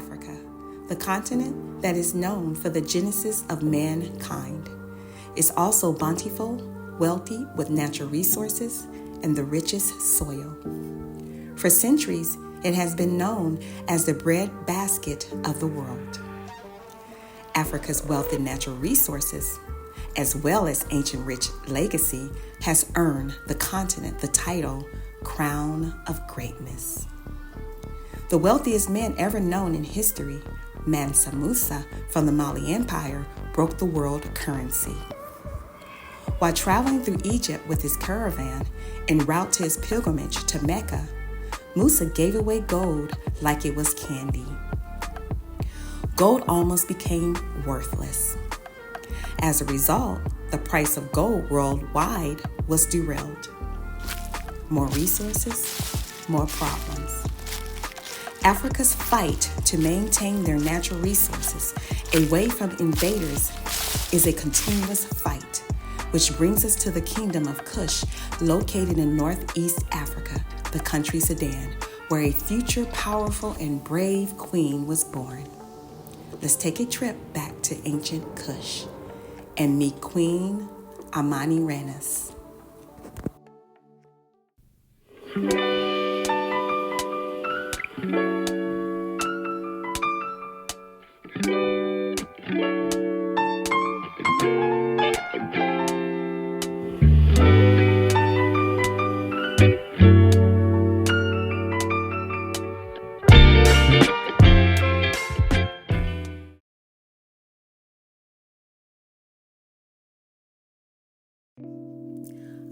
Africa, the continent that is known for the genesis of mankind. It's also bountiful, wealthy with natural resources, and the richest soil. For centuries, it has been known as the breadbasket of the world. Africa's wealth in natural resources, as well as ancient rich legacy, has earned the continent the title Crown of Greatness. The wealthiest man ever known in history, Mansa Musa from the Mali Empire, broke the world currency. While traveling through Egypt with his caravan en route to his pilgrimage to Mecca, Musa gave away gold like it was candy. Gold almost became worthless. As a result, the price of gold worldwide was derailed. More resources, more problems. Africa's fight to maintain their natural resources away from invaders is a continuous fight, which brings us to the kingdom of Kush, located in northeast Africa, the country Sudan, where a future powerful and brave queen was born. Let's take a trip back to ancient Kush and meet Queen Amani-Renas.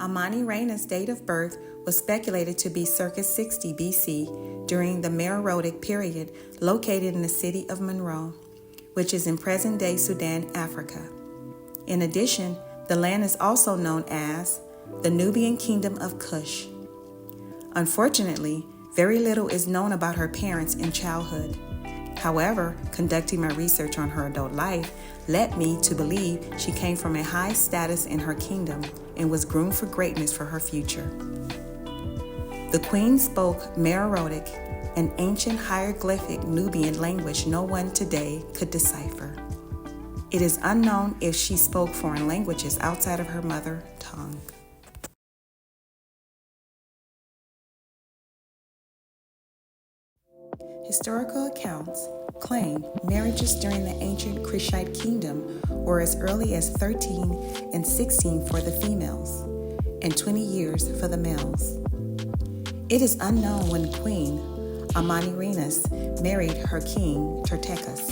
Amani-Renas' date of birth was speculated to be circa 60 BC during the Meroitic period, located in the city of Monroe, which is in present-day Sudan, Africa. In addition, the land is also known as the Nubian Kingdom of Kush. Unfortunately, very little is known about her parents in childhood. However, conducting my research on her adult life led me to believe she came from a high status in her kingdom and was groomed for greatness for her future. The queen spoke Meroitic, an ancient hieroglyphic Nubian language no one today could decipher. It is unknown if she spoke foreign languages outside of her mother tongue. Historical accounts claim marriages during the ancient Kushite kingdom were as early as 13 and 16 for the females and 20 years for the males. It is unknown when Queen Amani-Renas married her king Tertekas.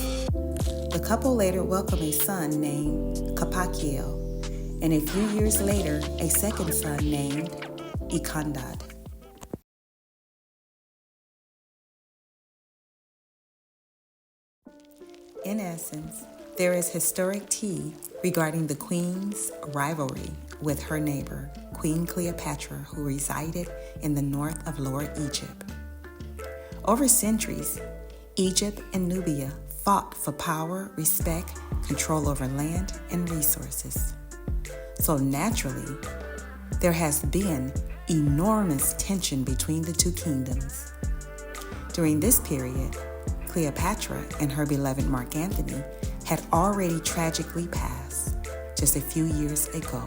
The couple later welcomed a son named Kapakiel, and a few years later a second son named Ikandad. In essence, there is historic tea regarding the queen's rivalry with her neighbor, Queen Cleopatra, who resided in the north of Lower Egypt. Over centuries, Egypt and Nubia fought for power, respect, control over land, and resources. So naturally, there has been enormous tension between the two kingdoms. During this period, Cleopatra and her beloved Mark Antony had already tragically passed just a few years ago.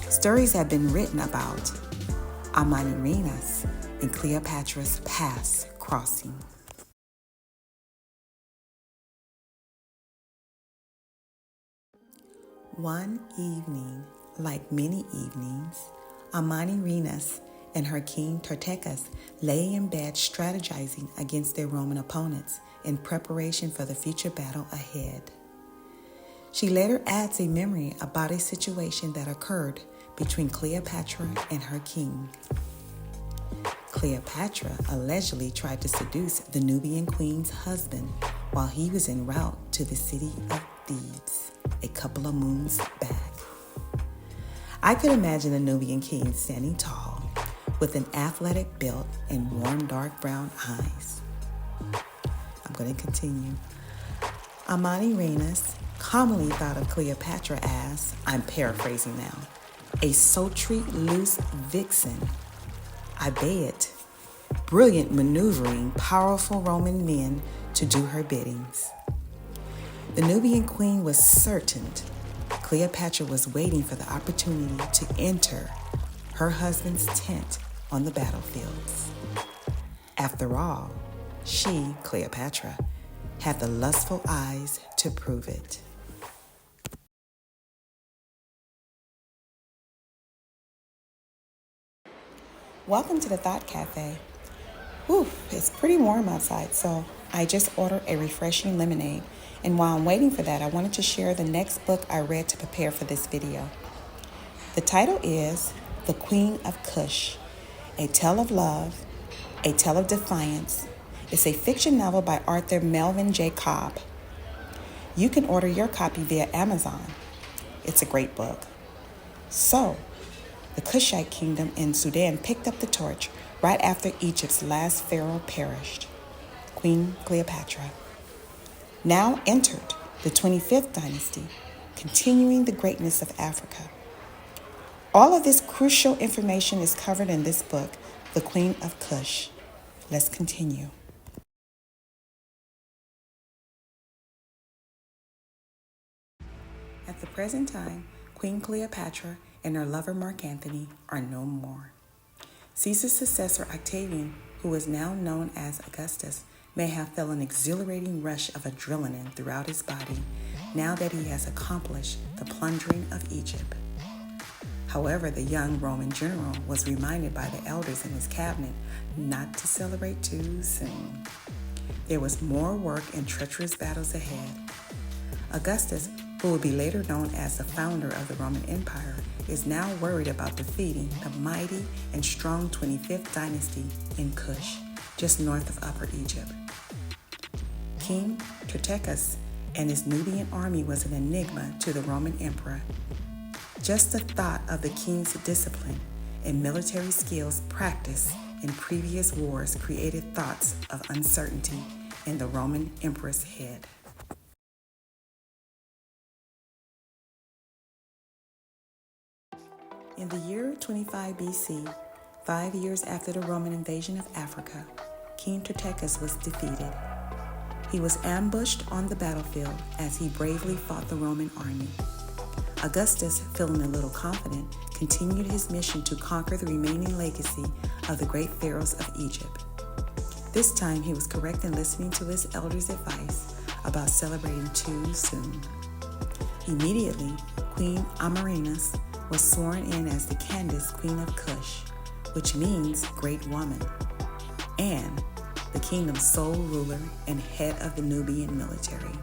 Stories have been written about Amani-Renas and Cleopatra's paths crossing. One evening, like many evenings, Amani-Renas and her king Tertekas lay in bed strategizing against their Roman opponents in preparation for the future battle ahead. She later adds a memory about a situation that occurred between Cleopatra and her king. Cleopatra allegedly tried to seduce the Nubian queen's husband while he was en route to the city of Thebes a couple of moons back. I could imagine the Nubian king standing tall, with an athletic build and warm dark brown eyes. I'm going to continue. Amani-Renas commonly thought of Cleopatra as, I'm paraphrasing now, a sultry, loose vixen, albeit brilliant maneuvering powerful Roman men to do her biddings. The Nubian queen was certain Cleopatra was waiting for the opportunity to enter her husband's tent on the battlefields. After all, she, Cleopatra, had the lustful eyes to prove it. Welcome to the Thought Cafe. Whew, it's pretty warm outside, so I just ordered a refreshing lemonade. And while I'm waiting for that, I wanted to share the next book I read to prepare for this video. The title is The Queen of Kush, A Tale of Love, A Tale of Defiance. It's a fiction novel by Arthur Melvin J. Cobb. You can order your copy via Amazon. It's a great book. So, the Kushite kingdom in Sudan picked up the torch right after Egypt's last pharaoh perished, Queen Cleopatra. Now entered the 25th dynasty, continuing the greatness of Africa. All of this crucial information is covered in this book, The Queen of Kush. Let's continue. At the present time, Queen Cleopatra and her lover Mark Antony are no more. Caesar's successor Octavian, who is now known as Augustus, may have felt an exhilarating rush of adrenaline throughout his body now that he has accomplished the plundering of Egypt. However, the young Roman general was reminded by the elders in his cabinet not to celebrate too soon. There was more work and treacherous battles ahead. Augustus, who would be later known as the founder of the Roman Empire, is now worried about defeating the mighty and strong 25th dynasty in Kush, just north of Upper Egypt. King Tertechus and his Nubian army was an enigma to the Roman emperor. Just the thought of the king's discipline and military skills practiced in previous wars created thoughts of uncertainty in the Roman emperor's head. In the year 25 BC, 5 years after the Roman invasion of Africa, King Tertechus was defeated. He was ambushed on the battlefield as he bravely fought the Roman army. Augustus, feeling a little confident, continued his mission to conquer the remaining legacy of the great pharaohs of Egypt. This time he was correct in listening to his elders' advice about celebrating too soon. Immediately, Queen Amerinus was sworn in as the Candace Queen of Kush, which means great woman, and the kingdom's sole ruler and head of the Nubian military.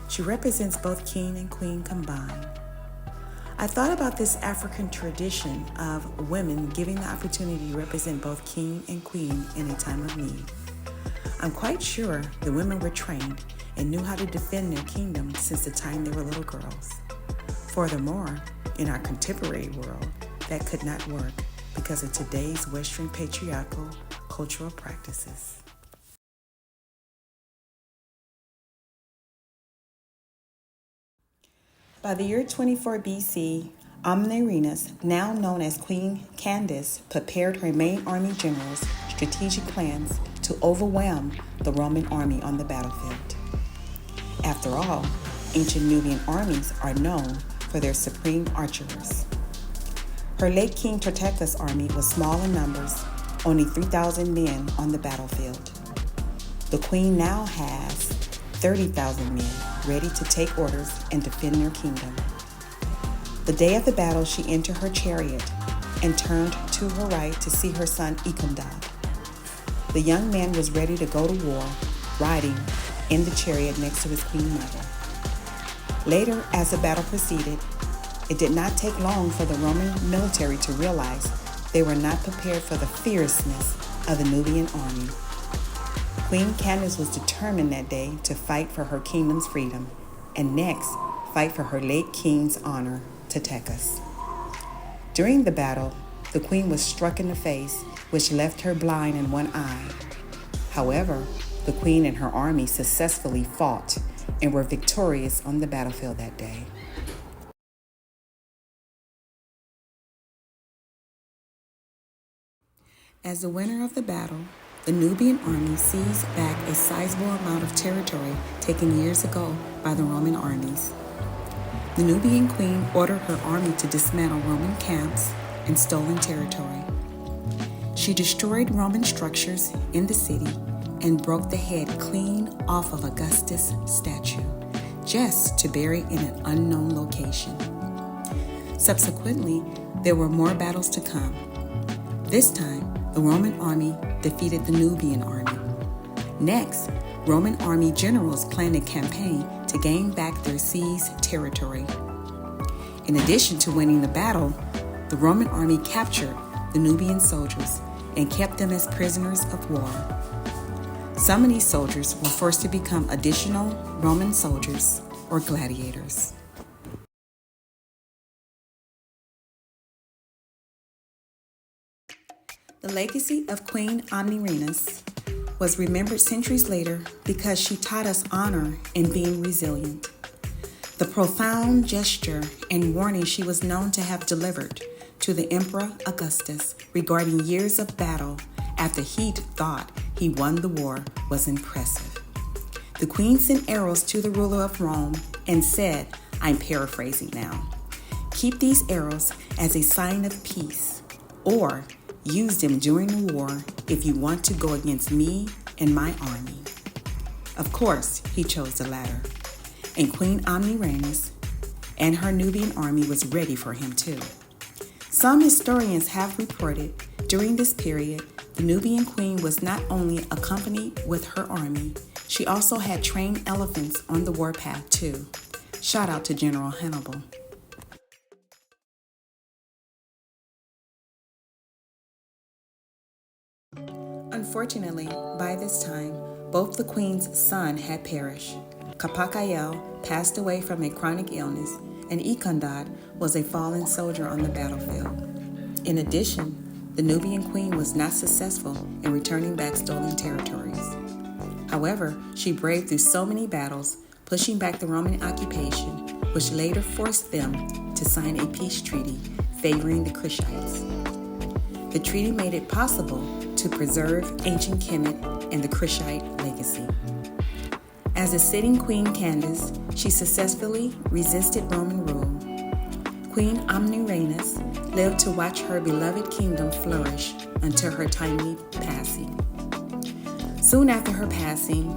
She represents both king and queen combined. I thought about this African tradition of women giving the opportunity to represent both king and queen in a time of need. I'm quite sure the women were trained and knew how to defend their kingdom since the time they were little girls. Furthermore, in our contemporary world, that could not work because of today's Western patriarchal cultural practices. By the year 24 BC, Amerinus, now known as Queen Candace, prepared her main army generals' strategic plans to overwhelm the Roman army on the battlefield. After all, ancient Nubian armies are known for their supreme archers. Her late King Tertechus' army was small in numbers, only 3,000 men on the battlefield. The queen now has 30,000 men ready to take orders and defend their kingdom. The day of the battle, she entered her chariot and turned to her right to see her son Ikundad. The young man was ready to go to war, riding in the chariot next to his queen mother. Later, as the battle proceeded, it did not take long for the Roman military to realize they were not prepared for the fierceness of the Nubian army. Queen Candace was determined that day to fight for her kingdom's freedom, and next, fight for her late king's honor, Tertechus. During the battle, the queen was struck in the face, which left her blind in one eye. However, the queen and her army successfully fought and were victorious on the battlefield that day. As the winner of the battle, the Nubian army seized back a sizable amount of territory taken years ago by the Roman armies. The Nubian queen ordered her army to dismantle Roman camps and stolen territory. She destroyed Roman structures in the city and broke the head clean off of Augustus' statue, just to bury in an unknown location. Subsequently, there were more battles to come. This time, the Roman army defeated the Nubian army. Next, Roman army generals planned a campaign to gain back their seized territory. In addition to winning the battle, the Roman army captured the Nubian soldiers and kept them as prisoners of war. Some of these soldiers were forced to become additional Roman soldiers or gladiators. The legacy of Queen Amnirenas was remembered centuries later because she taught us honor and being resilient. The profound gesture and warning she was known to have delivered to the Emperor Augustus regarding years of battle after he thought he won the war was impressive. The queen sent arrows to the ruler of Rome and said, I'm paraphrasing now, keep these arrows as a sign of peace, or use them during the war if you want to go against me and my army. Of course, he chose the latter, and Queen Amnirenas and her Nubian army was ready for him too. Some historians have reported during this period, the Nubian queen was not only accompanied with her army, she also had trained elephants on the warpath too. Shout out to General Hannibal. Unfortunately, by this time, both the queen's son had perished. Kapakael passed away from a chronic illness, and Ikandad was a fallen soldier on the battlefield. In addition, the Nubian queen was not successful in returning back stolen territories. However, she braved through so many battles, pushing back the Roman occupation, which later forced them to sign a peace treaty favoring the Cushites. The treaty made it possible to preserve ancient Kemet and the Cushite legacy. As a sitting Queen Candace, she successfully resisted Roman rule. Queen Amnirenas lived to watch her beloved kingdom flourish until her timely passing. Soon after her passing,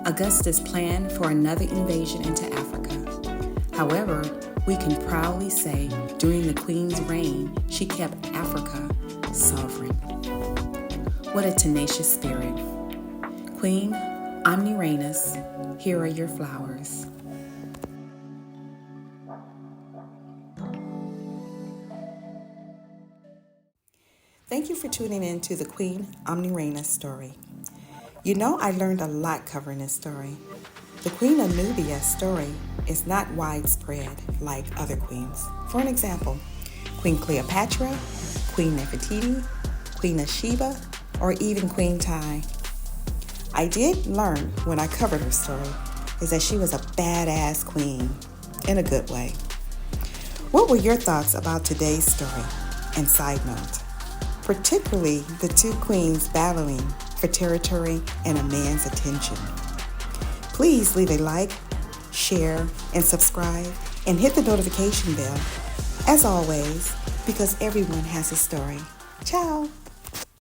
Augustus planned for another invasion into Africa. However, we can proudly say during the Queen's reign, she kept Africa sovereign. What a tenacious spirit. Queen Amnirenas, here are your flowers. Thank you for tuning in to the Queen Amnirenas story. You know, I learned a lot covering this story. The Queen of Nubia story is not widespread like other queens. For an example, Queen Cleopatra, Queen Nefertiti, Queen of Sheba, or even Queen Tai. I did learn when I covered her story is that she was a badass queen in a good way. What were your thoughts about today's story? And side note, particularly the two queens battling for territory and a man's attention. Please leave a like, share, and subscribe, and hit the notification bell. As always, because everyone has a story. Ciao!